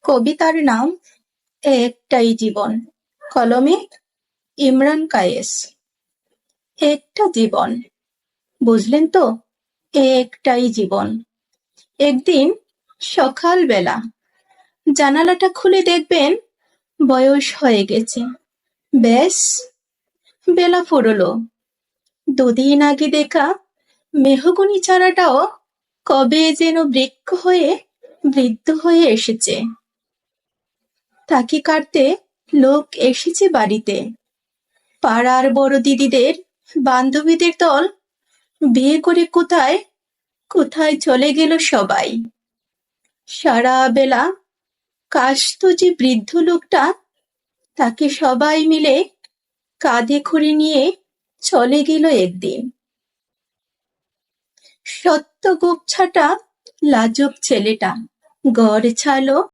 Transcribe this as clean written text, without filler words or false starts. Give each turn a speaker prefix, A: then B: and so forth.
A: কবিতার নাম এ একটাই জীবন, কলমে ইমরান কায়েস। একটা জীবন, বুঝলেন তো? এ একটাই জীবন। একদিন সকালবেলা জানালাটা খুলে দেখবেন বয়স হয়ে গেছে। ব্যাস, বেলা ফুরলো। দুদিন আগে দেখা মেহগনি চারাটাও কবে যেন বৃক্ষ হয়ে বৃদ্ধ হয়ে এসেছে। তাকে কাটতে লোক এসেছে বাড়িতে। পাড়ার বড় দিদিদের, বান্ধবীদের দল বিয়ে করে কোথায় কোথায় চলে গেল সবাই। সারা বেলা কাশত যে বৃদ্ধ লোকটা, তাকে সবাই মিলে কাঁধে করে নিয়ে চলে গেল একদিন। সত্য গোপছাটা লাজুক ছেলেটা ঘর ছাড়লো